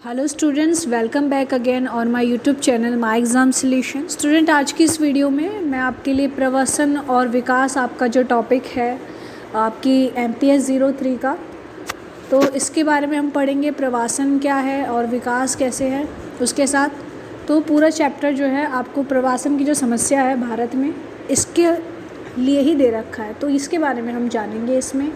Hello students, welcome back again on my YouTube channel my exam solution. Student, आज की इस video में मैं आपके लिए प्रवासन और विकास आपका जो टॉपिक है आपकी MPS 03 का, तो इसके बारे में हम पढ़ेंगे। प्रवासन क्या है और विकास कैसे है उसके साथ। तो पूरा चैप्टर जो है आपको प्रवासन की जो समस्या है भारत में, इसके लिए ही दे रखा है, तो इसके बारे में हम जानेंगे इसमें।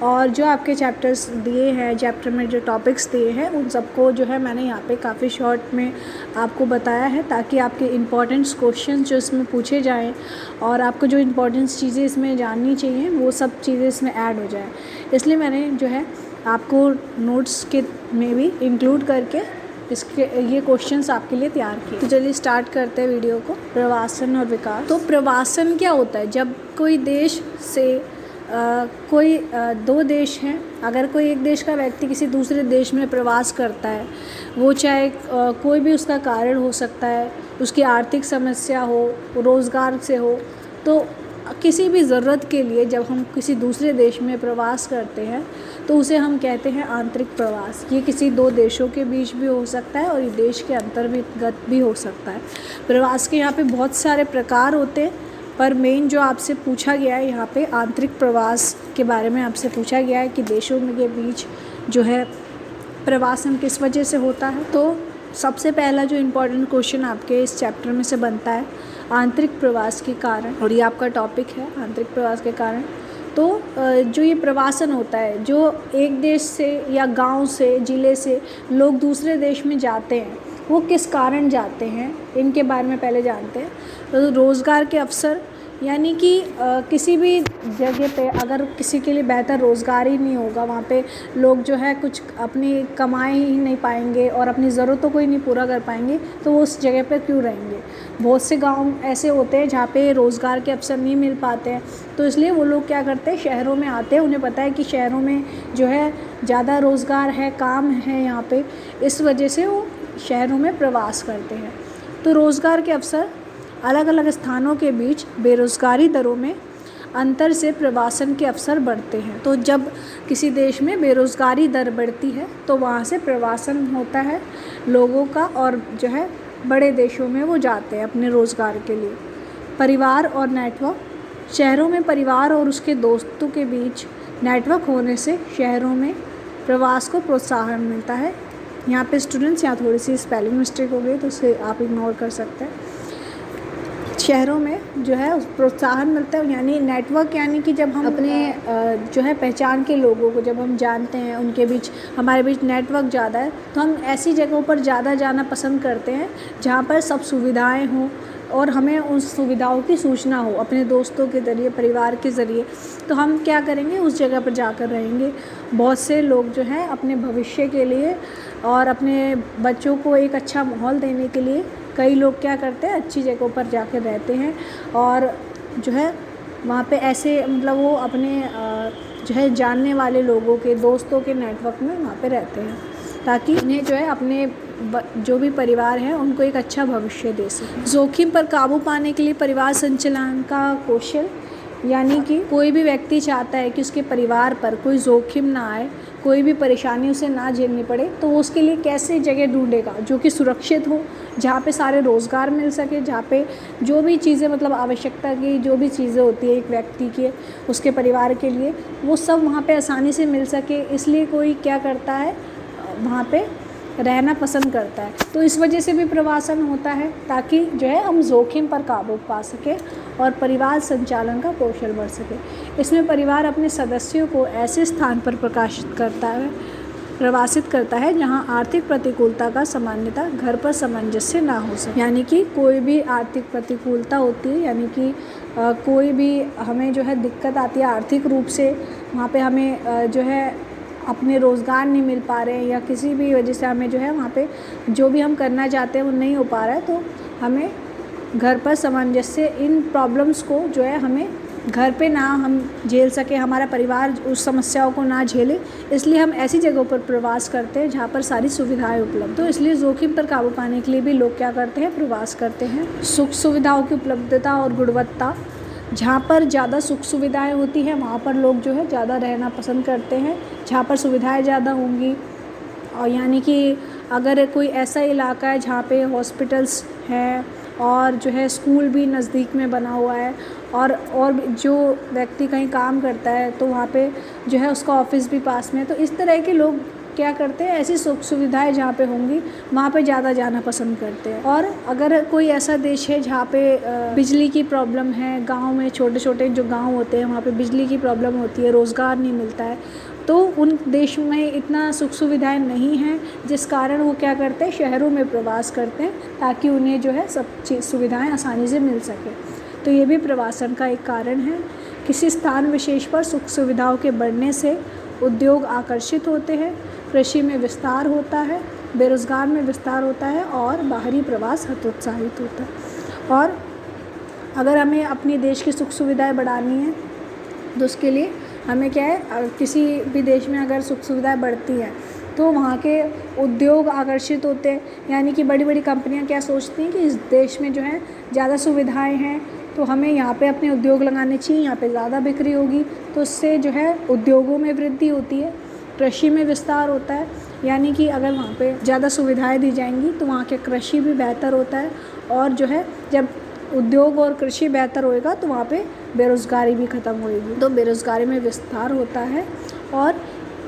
और जो आपके चैप्टर्स दिए हैं, चैप्टर में जो टॉपिक्स दिए हैं, उन सबको जो है मैंने यहाँ पे काफ़ी शॉर्ट में आपको बताया है, ताकि आपके इम्पॉर्टेंट्स क्वेश्चन जो इसमें पूछे जाएं और आपको जो इम्पॉर्टेंट्स चीज़ें इसमें जाननी चाहिए वो सब चीज़ें इसमें ऐड हो जाए। इसलिए मैंने जो है आपको नोट्स के में भी इंक्लूड करके इसके ये क्वेश्चंस आपके लिए तैयार किए। तो चलिए स्टार्ट करते हैं वीडियो को। प्रवासन और विकास। तो प्रवासन क्या होता है? जब कोई देश से दो देश हैं, अगर कोई एक देश का व्यक्ति किसी दूसरे देश में प्रवास करता है, वो चाहे कोई भी उसका कारण हो सकता है, उसकी आर्थिक समस्या हो, रोज़गार से हो, तो किसी भी ज़रूरत के लिए जब हम किसी दूसरे देश में प्रवास करते हैं तो उसे हम कहते हैं आंतरिक प्रवास। ये किसी दो देशों के बीच भी हो सकता है और ये देश के अंतर्गत भी हो सकता है। प्रवास के यहाँ पे बहुत सारे प्रकार होते हैं, पर मेन जो आपसे पूछा गया है यहाँ पे आंतरिक प्रवास के बारे में आपसे पूछा गया है कि देशों में के बीच जो है प्रवासन किस वजह से होता है। तो सबसे पहला जो इम्पोर्टेंट क्वेश्चन आपके इस चैप्टर में से बनता है आंतरिक प्रवास के कारण, और ये आपका टॉपिक है आंतरिक प्रवास के कारण। तो जो ये प्रवासन होता है, जो एक देश से या गांव से, ज़िले से लोग दूसरे देश में जाते हैं, वो किस कारण जाते हैं, इनके बारे में पहले जानते हैं। तो रोज़गार के अवसर, यानी कि किसी भी जगह पे अगर किसी के लिए बेहतर रोज़गार ही नहीं होगा, वहाँ पे लोग जो है कुछ अपनी कमाई ही नहीं पाएंगे और अपनी ज़रूरतों को ही नहीं पूरा कर पाएंगे, तो वो उस जगह पे क्यों रहेंगे। बहुत से गांव ऐसे होते हैं जहाँ पे रोज़गार के अवसर नहीं मिल पाते हैं, तो इसलिए वो लोग क्या करते हैं, शहरों में आते हैं। उन्हें पता है कि शहरों में जो है ज़्यादा रोज़गार है, काम है यहाँ पे, इस वजह से वो शहरों में प्रवास करते हैं। तो रोज़गार के अवसर, अलग अलग स्थानों के बीच बेरोज़गारी दरों में अंतर से प्रवासन के अवसर बढ़ते हैं। तो जब किसी देश में बेरोज़गारी दर बढ़ती है तो वहाँ से प्रवासन होता है लोगों का, और जो है बड़े देशों में वो जाते हैं अपने रोज़गार के लिए। परिवार और नेटवर्क, शहरों में परिवार और उसके दोस्तों के बीच नेटवर्क होने से शहरों में प्रवास को प्रोत्साहन मिलता है। यहाँ पे स्टूडेंट्स, यहाँ थोड़ी सी स्पेलिंग मिस्टेक हो गई तो उसे आप इग्नोर कर सकते हैं। शहरों में जो है प्रोत्साहन मिलता है, यानी नेटवर्क, यानी कि जब हम अपने जो है पहचान के लोगों को जब हम जानते हैं, उनके बीच हमारे बीच नेटवर्क ज़्यादा है, तो हम ऐसी जगहों पर ज़्यादा जाना पसंद करते हैं जहाँ पर सब सुविधाएं हों और हमें उन सुविधाओं की सूचना हो अपने दोस्तों के ज़रिए, परिवार के ज़रिए। तो हम क्या करेंगे, उस जगह पर जाकर रहेंगे। बहुत से लोग जो हैं अपने भविष्य के लिए और अपने बच्चों को एक अच्छा माहौल देने के लिए कई लोग क्या करते हैं, अच्छी जगहों पर जाकर रहते हैं और जो है वहाँ पे ऐसे मतलब वो अपने जो है जानने वाले लोगों के, दोस्तों के नेटवर्क में वहाँ पे रहते हैं, ताकि उन्हें जो है अपने जो भी परिवार है उनको एक अच्छा भविष्य दे सकें। जोखिम पर काबू पाने के लिए परिवार संचालन का कौशल, यानी कि कोई भी व्यक्ति चाहता है कि उसके परिवार पर कोई जोखिम ना आए, कोई भी परेशानी उसे ना झेलनी पड़े, तो वो उसके लिए कैसे जगह ढूंढेगा जो कि सुरक्षित हो, जहाँ पे सारे रोज़गार मिल सके, जहाँ पे जो भी चीज़ें मतलब आवश्यकता की जो भी चीज़ें होती है एक व्यक्ति के, उसके परिवार के लिए, वो सब वहाँ पे आसानी से मिल सके। इसलिए कोई क्या करता है, वहाँ पे रहना पसंद करता है। तो इस वजह से भी प्रवासन होता है, ताकि जो है हम जोखिम पर काबू पा सकें और परिवार संचालन का कौशल बढ़ सके। इसमें परिवार अपने सदस्यों को ऐसे स्थान पर प्रवासित करता है जहां आर्थिक प्रतिकूलता का सामान्यतः घर पर सामंजस्य ना हो सके। यानी कि कोई भी आर्थिक प्रतिकूलता होती है, यानी कि कोई भी हमें जो है दिक्कत आती है आर्थिक रूप से, वहाँ पे हमें जो है अपने रोज़गार नहीं मिल पा रहे हैं या किसी भी वजह से हमें जो है वहाँ पे जो भी हम करना चाहते हैं वो नहीं हो पा रहा है, तो हमें घर पर सामंजस्य, इन प्रॉब्लम्स को जो है हमें घर पे ना हम झेल सके, हमारा परिवार उस समस्याओं को ना झेले, इसलिए हम ऐसी जगहों पर प्रवास करते हैं जहाँ पर सारी सुविधाएं उपलब्ध। तो इसलिए जोखिम पर काबू पाने के लिए भी लोग क्या करते हैं, प्रवास करते हैं। सुख सुविधाओं की उपलब्धता और गुणवत्ता, जहाँ पर ज़्यादा सुख सुविधाएं होती हैं वहाँ पर लोग जो है ज़्यादा रहना पसंद करते हैं, जहाँ पर सुविधाएं ज़्यादा होंगी और यानी कि अगर कोई ऐसा इलाका है जहाँ पे हॉस्पिटल्स हैं और जो है स्कूल भी नज़दीक में बना हुआ है, और जो व्यक्ति कहीं काम करता है तो वहाँ पे जो है उसका ऑफिस भी पास में है, तो इस तरह के लोग क्या करते हैं, ऐसी सुख सुविधाएं जहाँ पे होंगी वहाँ पे ज़्यादा जाना पसंद करते हैं। और अगर कोई ऐसा देश है जहाँ पे बिजली की प्रॉब्लम है, गांव में छोटे छोटे जो गांव होते हैं वहाँ पे बिजली की प्रॉब्लम होती है, रोज़गार नहीं मिलता है, तो उन देश में इतना सुख सुविधाएं नहीं हैं, जिस कारण वो क्या करते हैं, शहरों में प्रवास करते हैं ताकि उन्हें जो है सब चीज़ सुविधाएँ आसानी से मिल सके। तो ये भी प्रवासन का एक कारण है। किसी स्थान विशेष पर सुख सुविधाओं के बढ़ने से उद्योग आकर्षित होते हैं, कृषि में विस्तार होता है, बेरोजगार में विस्तार होता है और बाहरी प्रवास हतोत्साहित होता है। और अगर हमें अपने देश की सुख सुविधाएं बढ़ानी है तो उसके लिए हमें क्या है, किसी भी देश में अगर सुख सुविधाएं बढ़ती हैं तो वहाँ के उद्योग आकर्षित होते हैं, यानी कि बड़ी बड़ी कंपनियां क्या सोचती हैं कि इस देश में जो है ज़्यादा सुविधाएं हैं तो हमें यहाँ पे अपने उद्योग लगाने चाहिए, यहाँ पे ज़्यादा बिक्री होगी, तो उससे जो है उद्योगों में वृद्धि होती है, कृषि में विस्तार होता है, यानी कि अगर वहाँ पे ज़्यादा सुविधाएं दी जाएंगी तो वहाँ के कृषि भी बेहतर होता है, और जो है जब उद्योग और कृषि बेहतर होएगा तो वहाँ पे बेरोज़गारी भी ख़त्म होएगी, तो बेरोज़गारी में विस्तार होता है। और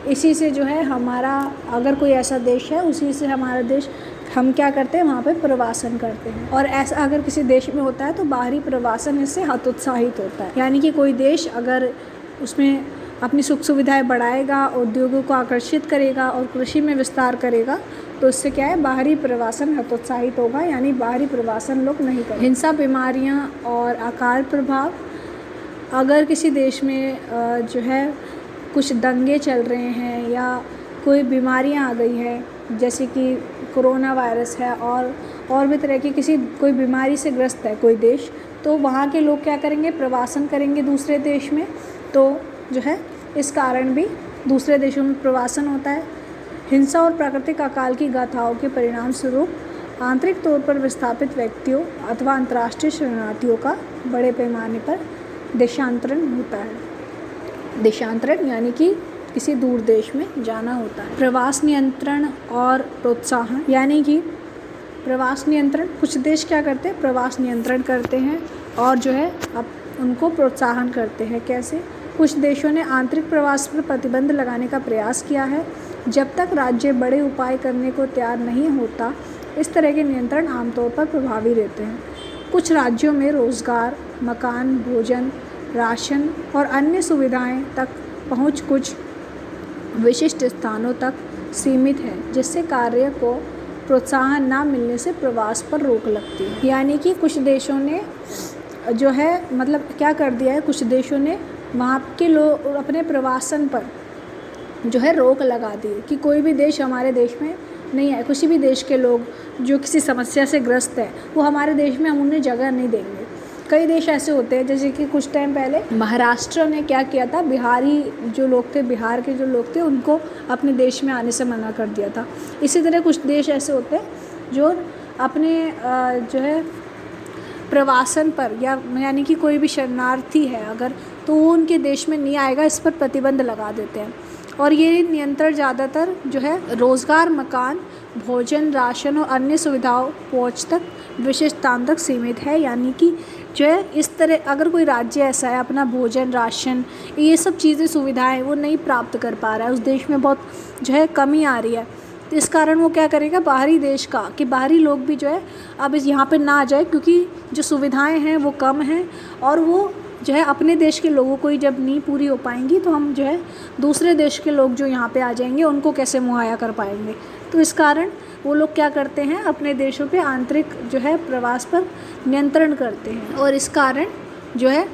इसी से जो है हमारा, अगर कोई ऐसा देश है उसी से हमारा देश, हम क्या करते हैं वहाँ पे प्रवासन करते हैं। और ऐसा अगर किसी देश में होता है तो बाहरी प्रवासन इससे हतोत्साहित होता है, यानी कि कोई देश अगर उसमें अपनी सुख सुविधाएं बढ़ाएगा, उद्योगों को आकर्षित करेगा और कृषि में विस्तार करेगा तो इससे क्या है, बाहरी प्रवासन हतोत्साहित होगा, यानी बाहरी प्रवासन लोग नहीं करेंगे। हिंसा, बीमारियाँ और अकाल प्रभाव, अगर किसी देश में जो है कुछ दंगे चल रहे हैं या कोई बीमारियां आ गई है, जैसे कि कोरोना वायरस है और भी तरह की कोई बीमारी से ग्रस्त है कोई देश, तो वहाँ के लोग क्या करेंगे, प्रवासन करेंगे दूसरे देश में, तो जो है इस कारण भी दूसरे देशों में प्रवासन होता है। हिंसा और प्राकृतिक अकाल की गाथाओं के परिणाम स्वरूप आंतरिक तौर पर विस्थापित व्यक्तियों अथवा अंतर्राष्ट्रीय शरणार्थियों का बड़े पैमाने पर देशांतरण होता है। देशांतरण यानी कि किसी दूर देश में जाना होता है। प्रवास नियंत्रण और प्रोत्साहन, यानी कि प्रवास नियंत्रण, कुछ देश क्या करते हैं, प्रवास नियंत्रण करते हैं और जो है अब उनको प्रोत्साहन करते हैं। कैसे? कुछ देशों ने आंतरिक प्रवास पर प्रतिबंध लगाने का प्रयास किया है। जब तक राज्य बड़े उपाय करने को तैयार नहीं होता, इस तरह के नियंत्रण आमतौर पर प्रभावी रहते हैं। कुछ राज्यों में रोजगार, मकान, भोजन, राशन और अन्य सुविधाएं तक पहुंच कुछ विशिष्ट स्थानों तक सीमित है, जिससे कार्य को प्रोत्साहन ना मिलने से प्रवास पर रोक लगती है। यानी कि कुछ देशों ने जो है मतलब क्या कर दिया है, कुछ देशों ने वहाँ के लोग अपने प्रवासन पर जो है रोक लगा दी कि कोई भी देश हमारे देश में नहीं है, किसी भी देश के लोग जो किसी समस्या से ग्रस्त है वो हमारे देश में हम उन्हें जगह नहीं देंगे। कई देश ऐसे होते हैं, जैसे कि कुछ टाइम पहले महाराष्ट्र ने क्या किया था, बिहारी जो लोग थे, बिहार के जो लोग थे उनको अपने देश में आने से मना कर दिया था। इसी तरह कुछ देश ऐसे होते हैं जो अपने जो है प्रवासन पर यानी कि कोई भी शरणार्थी है अगर, तो वो उनके देश में नहीं आएगा, इस पर प्रतिबंध लगा देते हैं। और ये नियंत्रण ज़्यादातर जो है रोज़गार, मकान, भोजन, राशन और अन्य सुविधाओं पहुँच तक विशिष्ट स्थान तक सीमित है। यानी कि जो है इस तरह अगर कोई राज्य ऐसा है अपना भोजन, राशन, ये सब चीज़ें, सुविधाएं वो नहीं प्राप्त कर पा रहा है, उस देश में बहुत जो है कमी आ रही है, तो इस कारण वो क्या करेगा, बाहरी देश का कि बाहरी लोग भी जो है अब यहाँ पे ना आ जाए, क्योंकि जो सुविधाएं हैं वो कम हैं और वो जो है अपने देश के लोगों को ही जब नहीं पूरी हो पाएंगी तो हम जो है दूसरे देश के लोग जो यहाँ पे आ जाएंगे उनको कैसे मुहैया कर पाएंगे। तो इस कारण वो लोग क्या करते हैं, अपने देशों पे आंतरिक जो है प्रवास पर नियंत्रण करते हैं और इस कारण जो है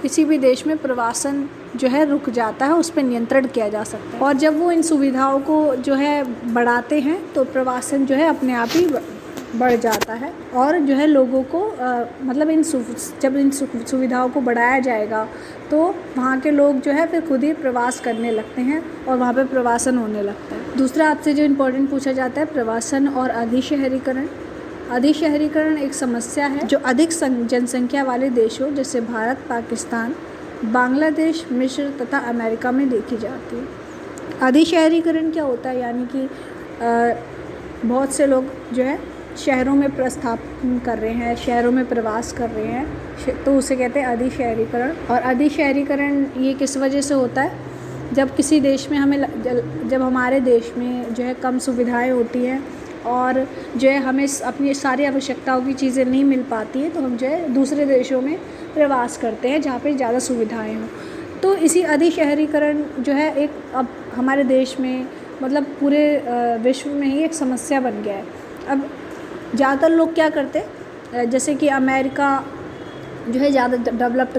किसी भी देश में प्रवासन जो है रुक जाता है, उस पर नियंत्रण किया जा सकता है। और जब वो इन सुविधाओं को जो है बढ़ाते हैं तो प्रवासन जो है अपने आप ही बढ़ जाता है और जो है लोगों को मतलब जब इन सुविधाओं को बढ़ाया जाएगा तो वहाँ के लोग जो है फिर खुद ही प्रवास करने लगते हैं और वहाँ पे प्रवासन होने लगता है। दूसरा आपसे जो इम्पोर्टेंट पूछा जाता है, प्रवासन और अधिशहरीकरण। अधिशहरीकरण एक समस्या है जो अधिक जनसंख्या वाले देशों जैसे भारत, पाकिस्तान, बांग्लादेश, मिस्र तथा अमेरिका में देखी जाती है। अधिशहरीकरण क्या होता है, यानी कि बहुत से लोग जो है शहरों में प्रस्थापन कर रहे हैं, शहरों में प्रवास कर रहे हैं, तो उसे कहते हैं अधिशहरीकरण। और अधिशहरीकरण ये किस वजह से होता है? जब किसी देश में जब हमारे देश में जो है कम सुविधाएं होती हैं और जो है हमें अपनी सारी आवश्यकताओं की चीज़ें नहीं मिल पाती हैं, तो हम जो है दूसरे देशों में प्रवास करते हैं जहाँ पे ज़्यादा सुविधाएं हों। तो इसी अधिशहरीकरण जो है एक अब हमारे देश में मतलब पूरे विश्व में ही एक समस्या बन गया है। अब ज़्यादातर लोग क्या करते हैं, जैसे कि अमेरिका जो है ज़्यादा डेवलप्ड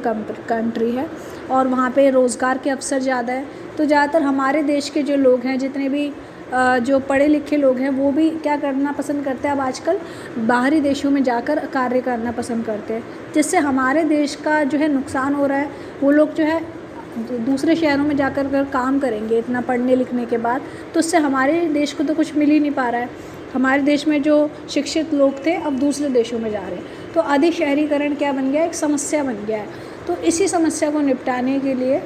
कंट्री है और वहाँ पे रोज़गार के अवसर ज़्यादा है, तो ज़्यादातर हमारे देश के जो लोग हैं, जितने भी जो पढ़े लिखे लोग हैं, वो भी क्या करना पसंद करते हैं, अब आजकल बाहरी देशों में जाकर कार्य करना पसंद करते हैं, जिससे हमारे देश का जो है नुकसान हो रहा है। वो लोग जो है दूसरे शहरों में जाकर अगर काम करेंगे इतना पढ़ने लिखने के बाद, तो उससे हमारे देश को तो कुछ मिल ही नहीं पा रहा है। हमारे देश में जो शिक्षित लोग थे अब दूसरे देशों में जा रहे हैं, तो अधिशहरीकरण क्या बन गया, एक समस्या बन गया है। तो इसी समस्या को निपटाने के लिए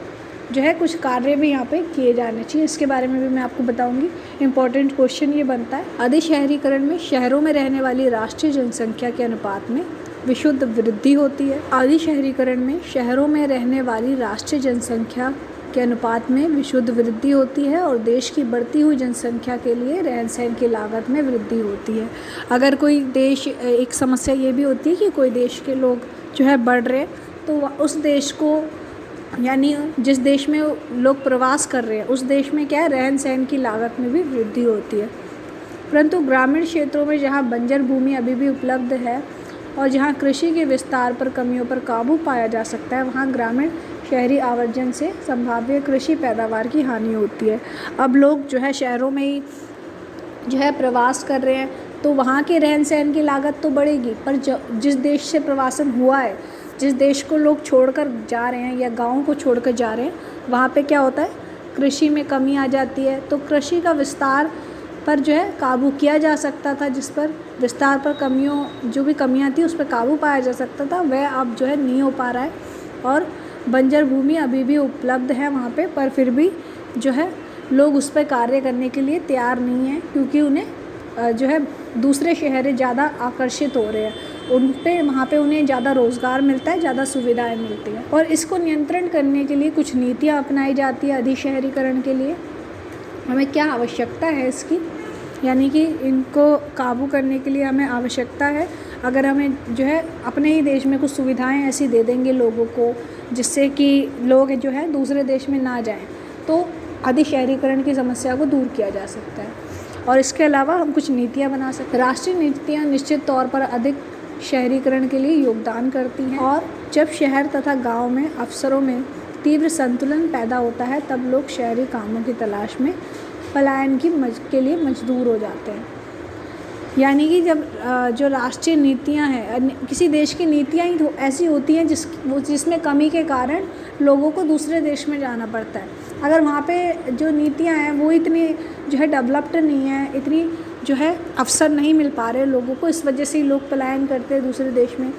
जो है कुछ कार्य भी यहाँ पे किए जाने चाहिए, इसके बारे में भी मैं आपको बताऊंगी। इम्पॉर्टेंट क्वेश्चन ये बनता है, अधिशहरीकरण में शहरों में रहने वाली राष्ट्रीय जनसंख्या के अनुपात में विशुद्ध वृद्धि होती है। अधिशहरीकरण में शहरों में रहने वाली राष्ट्रीय जनसंख्या के अनुपात में विशुद्ध वृद्धि होती है और देश की बढ़ती हुई जनसंख्या के लिए रहन सहन की लागत में वृद्धि होती है। अगर कोई देश, एक समस्या ये भी होती है कि कोई देश के लोग जो है बढ़ रहे हैं, तो उस देश को, यानी जिस देश में लोग प्रवास कर रहे हैं उस देश में क्या है, रहन सहन की लागत में भी वृद्धि होती है। परंतु ग्रामीण क्षेत्रों में जहाँ बंजर भूमि अभी भी उपलब्ध है और जहाँ कृषि के विस्तार पर कमियों पर काबू पाया जा सकता है, वहाँ ग्रामीण शहरी आवर्जन से संभाव्य कृषि पैदावार की हानि होती है। अब लोग जो है शहरों में ही जो है प्रवास कर रहे हैं, तो वहाँ के रहन सहन की लागत तो बढ़ेगी, पर जिस देश से प्रवासन हुआ है, जिस देश को लोग छोड़कर जा रहे हैं या गाँव को छोड़कर जा रहे हैं, वहाँ पे क्या होता है, कृषि में कमी आ जाती है। तो कृषि का विस्तार पर जो है काबू किया जा सकता था, जिस पर विस्तार पर जो भी कमियां थी उस पर काबू पाया जा सकता था, वह अब जो है नहीं हो पा रहा है। और बंजर भूमि अभी भी उपलब्ध है वहाँ पे, पर फिर भी जो है लोग उस पर कार्य करने के लिए तैयार नहीं हैं, क्योंकि उन्हें जो है दूसरे शहर ज़्यादा आकर्षित हो रहे हैं, वहाँ पे उन्हें ज़्यादा रोज़गार मिलता है, ज़्यादा सुविधाएँ मिलती हैं। और इसको नियंत्रण करने के लिए कुछ नीतियाँ अपनाई जाती है अधिशहरीकरण के लिए। हमें क्या आवश्यकता है इसकी, यानी कि इनको काबू करने के लिए हमें आवश्यकता है, अगर हमें जो है अपने ही देश में कुछ सुविधाएं ऐसी दे देंगे लोगों को, जिससे कि लोग जो है दूसरे देश में ना जाएं, तो अधिशहरीकरण की समस्या को दूर किया जा सकता है। और इसके अलावा हम कुछ नीतियाँ बना सकते हैं। राष्ट्रीय नीतियाँ निश्चित तौर पर अधिक शहरीकरण के लिए योगदान करती हैं, और जब शहर तथा गाँव में अवसरों में तीव्र संतुलन पैदा होता है, तब लोग शहरी कामों की तलाश में पलायन के लिए मजबूर हो जाते हैं। यानी कि जब जो राष्ट्रीय नीतियां हैं, किसी देश की नीतियां ही ऐसी होती हैं जिसमें कमी के कारण लोगों को दूसरे देश में जाना पड़ता है। अगर वहाँ पे जो नीतियां हैं वो इतनी जो है डेवलप्ड नहीं है, इतनी जो है अवसर नहीं मिल पा रहे लोगों को, इस वजह से ही लोग पलायन करते हैं दूसरे देश में।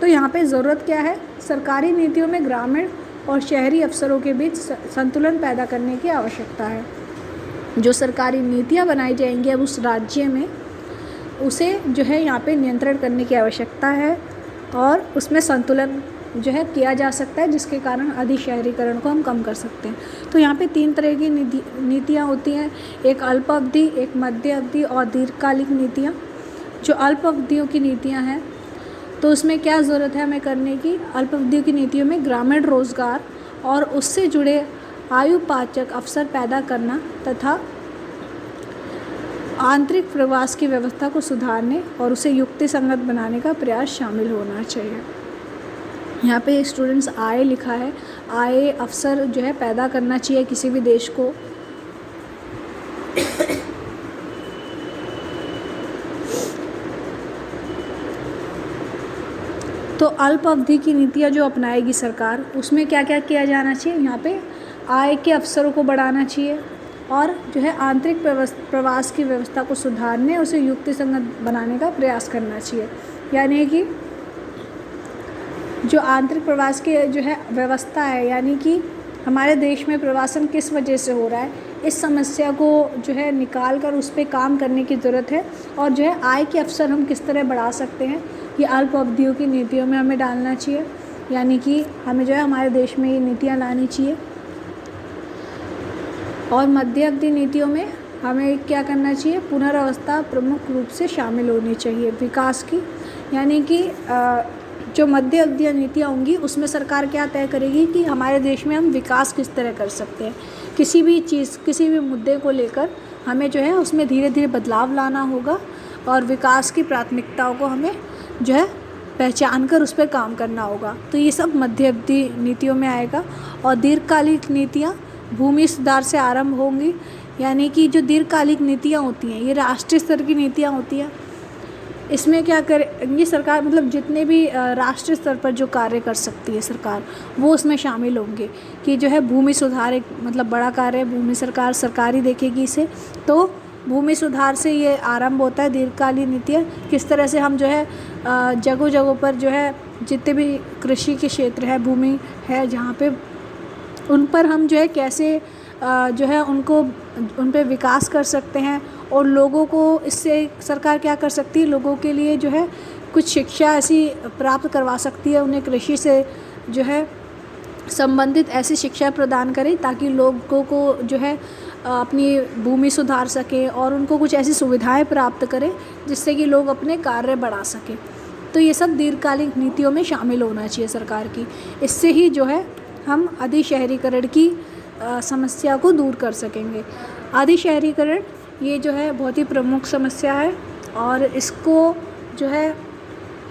तो यहाँ पे ज़रूरत क्या है, सरकारी नीतियों में ग्रामीण और शहरी अवसरों के बीच संतुलन पैदा करने की आवश्यकता है। जो सरकारी नीतियाँ बनाई जाएंगी अब उस राज्य में, उसे जो है यहाँ पे नियंत्रण करने की आवश्यकता है और उसमें संतुलन जो है किया जा सकता है, जिसके कारण अधिशहरीकरण को हम कम कर सकते हैं। तो यहाँ पे 3 तरह की नीतियाँ होती हैं, एक अल्प अवधि, एक मध्य अवधि और दीर्घकालिक नीतियाँ। जो अल्प अवधियों की नीतियाँ हैं तो उसमें क्या ज़रूरत है हमें करने की, अल्प अवधियों की नीतियों में ग्रामीण रोज़गार और उससे जुड़े आयुपाचक अवसर पैदा करना तथा आंतरिक प्रवास की व्यवस्था को सुधारने और उसे युक्तिसंगत बनाने का प्रयास शामिल होना चाहिए। यहाँ पे स्टूडेंट्स आय लिखा है, आय अवसर जो है पैदा करना चाहिए किसी भी देश को। तो अल्प अवधि की नीतियाँ जो अपनाएगी सरकार, उसमें क्या क्या किया जाना चाहिए, यहाँ पे आय के अवसरों को बढ़ाना चाहिए और जो है आंतरिक प्रवास की व्यवस्था को सुधारने, उसे युक्तिसंगत बनाने का प्रयास करना चाहिए। यानी कि जो आंतरिक प्रवास की जो है व्यवस्था है, यानी कि हमारे देश में प्रवासन किस वजह से हो रहा है, इस समस्या को जो है निकाल कर उस पे काम करने की ज़रूरत है। और जो है आय के अवसर हम किस तरह बढ़ा सकते हैं, ये अल्प अवधियों की नीतियों में हमें डालना चाहिए, यानी कि हमें जो है हमारे देश में ये नीतियाँ लानी चाहिए। और मध्य अवधि नीतियों में हमें क्या करना चाहिए, पुनर्व्यवस्था प्रमुख रूप से शामिल होनी चाहिए विकास की, यानी कि जो मध्य अवधि नीतियाँ होंगी उसमें सरकार क्या तय करेगी कि हमारे देश में हम विकास किस तरह कर सकते हैं। किसी भी चीज़, किसी भी मुद्दे को लेकर हमें जो है उसमें धीरे धीरे बदलाव लाना होगा और विकास की प्राथमिकताओं को हमें जो है पहचान कर उस पर काम करना होगा। तो ये सब मध्य अवधि नीतियों में आएगा। और दीर्घकालिक नीतियाँ भूमि सुधार से आरंभ होंगी, यानी कि जो दीर्घकालिक नीतियाँ होती हैं ये राष्ट्रीय स्तर की नीतियाँ होती हैं। इसमें क्या करेंगी सरकार, मतलब जितने भी राष्ट्रीय स्तर पर जो कार्य कर सकती है सरकार, वो उसमें शामिल होंगे कि जो है भूमि सुधार एक मतलब बड़ा कार्य है, भूमि सरकारी देखेगी इसे। तो भूमि सुधार से ये आरंभ होता है दीर्घकालीन नीतियाँ, किस तरह से हम जो है जगह जगहों पर जो है जितने भी कृषि के क्षेत्र है, भूमि है जहाँ पे, उन पर हम जो है कैसे जो है उन पे विकास कर सकते हैं। और लोगों को इससे सरकार क्या कर सकती है, लोगों के लिए जो है कुछ शिक्षा ऐसी प्राप्त करवा सकती है, उन्हें कृषि से जो है संबंधित ऐसी शिक्षा प्रदान करें ताकि लोगों को जो है अपनी भूमि सुधार सकें और उनको कुछ ऐसी सुविधाएं प्राप्त करें जिससे कि लोग अपने कार्य बढ़ा सकें। तो ये सब दीर्घकालिक नीतियों में शामिल होना चाहिए सरकार की। इससे ही जो है हम अधिशहरीकरण की समस्या को दूर कर सकेंगे। अधिशहरीकरण ये जो है बहुत ही प्रमुख समस्या है और इसको जो है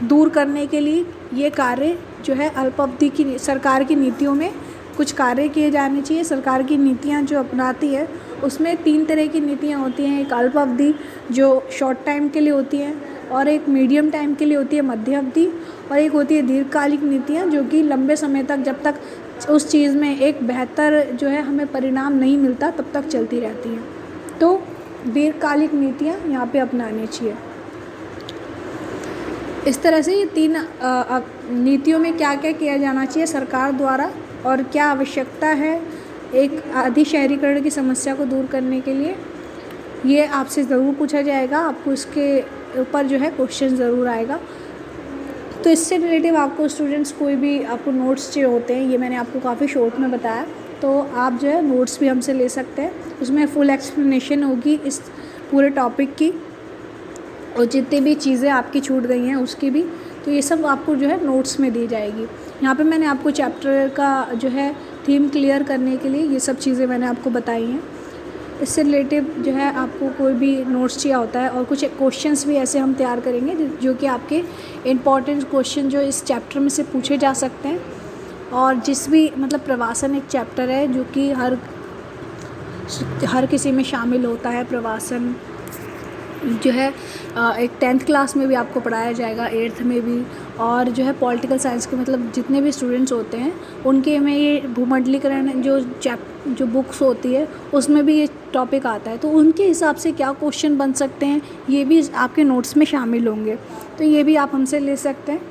दूर करने के लिए ये कार्य जो है अल्पावधि की सरकार की नीतियों में कुछ कार्य किए जाने चाहिए। सरकार की नीतियाँ जो अपनाती है उसमें 3 तरह की नीतियाँ होती हैं। एक अल्पावधि जो शॉर्ट टाइम के लिए होती हैं, और एक मीडियम टाइम के लिए होती है मध्य अवधि, और एक होती है दीर्घकालिक नीतियाँ जो कि लंबे समय तक, जब तक उस चीज़ में एक बेहतर जो है हमें परिणाम नहीं मिलता तब तक चलती रहती हैं। तो दीर्घकालिक नीतियाँ यहाँ पे अपनानी चाहिए। इस तरह से ये 3 नीतियों में क्या क्या किया जाना चाहिए सरकार द्वारा और क्या आवश्यकता है एक अधिशहरीकरण की समस्या को दूर करने के लिए, ये आपसे ज़रूर पूछा जाएगा। आपको इसके ऊपर जो है क्वेश्चन ज़रूर आएगा। तो इससे रिलेटिव आपको स्टूडेंट्स कोई भी आपको नोट्स चाहिए होते हैं, ये मैंने आपको काफ़ी शॉर्ट में बताया, तो आप जो है नोट्स भी हमसे ले सकते हैं। उसमें फुल एक्सप्लेनेशन होगी इस पूरे टॉपिक की और जितनी भी चीज़ें आपकी छूट गई हैं उसकी भी, तो ये सब आपको जो है नोट्स में दी जाएगी। यहाँ पे मैंने आपको चैप्टर का जो है थीम क्लियर करने के लिए ये सब चीज़ें मैंने आपको बताई हैं। इससे रिलेटिव जो है आपको कोई भी नोट्स चाहिए होता है और कुछ क्वेश्चंस भी ऐसे हम तैयार करेंगे जो कि आपके इम्पॉर्टेंट क्वेश्चन जो इस चैप्टर में से पूछे जा सकते हैं। और जिस भी मतलब प्रवासन एक चैप्टर है जो कि हर किसी में शामिल होता है। प्रवासन जो है एक 10th क्लास में भी आपको पढ़ाया जाएगा, 8th में भी, और जो है पॉलिटिकल साइंस के मतलब जितने भी स्टूडेंट्स होते हैं उनके में ये भूमंडलीकरण जो बुक्स होती है उसमें भी ये टॉपिक आता है। तो उनके हिसाब से क्या क्वेश्चन बन सकते हैं ये भी आपके नोट्स में शामिल होंगे, तो ये भी आप हमसे ले सकते हैं।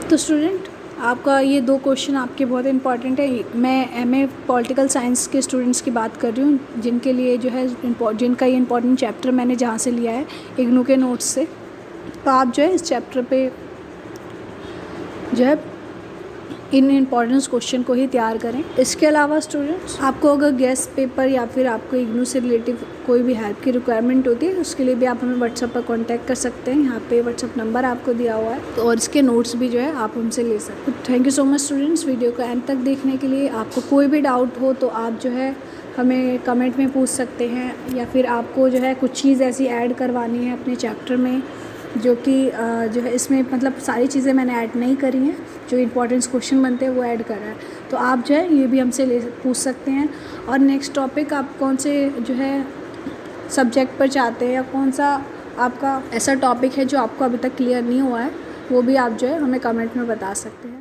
तो स्टूडेंट आपका ये 2 क्वेश्चन आपके बहुत इंपॉर्टेंट है। मैं MA पॉलिटिकल साइंस के स्टूडेंट्स की बात कर रही हूँ जिनके लिए जो है जिनका ये इंपॉर्टेंट चैप्टर मैंने जहाँ से लिया है इग्नू के नोट्स से। तो आप जो है इस चैप्टर पे जो है इन इम्पॉर्टेंट क्वेश्चन को ही तैयार करें। इसके अलावा स्टूडेंट्स आपको अगर गेस्ट पेपर या फिर आपको इग्नू से रिलेटिव कोई भी हेल्प की रिक्वायरमेंट होती है उसके लिए भी आप हमें व्हाट्सएप पर कांटेक्ट कर सकते हैं। यहाँ पे व्हाट्सएप नंबर आपको दिया हुआ है, तो और इसके नोट्स भी जो है आप हमसे ले सकते हैं। Thank you so much students video को एंड तक देखने के लिए। आपको कोई भी डाउट हो तो आप जो है हमें कमेंट में पूछ सकते हैं, या फिर आपको जो है कुछ चीज़ ऐसी ऐड करवानी है अपने चैप्टर में जो कि जो है इसमें मतलब सारी चीज़ें मैंने ऐड नहीं करी हैं, जो इंपॉर्टेंट क्वेश्चन बनते हैं वो ऐड कर रहा है, तो आप जो है ये भी हमसे पूछ सकते हैं। और नेक्स्ट टॉपिक आप कौन से जो है सब्जेक्ट पर चाहते हैं या कौन सा आपका ऐसा टॉपिक है जो आपको अभी तक क्लियर नहीं हुआ है, वो भी आप जो है हमें कमेंट में बता सकते हैं।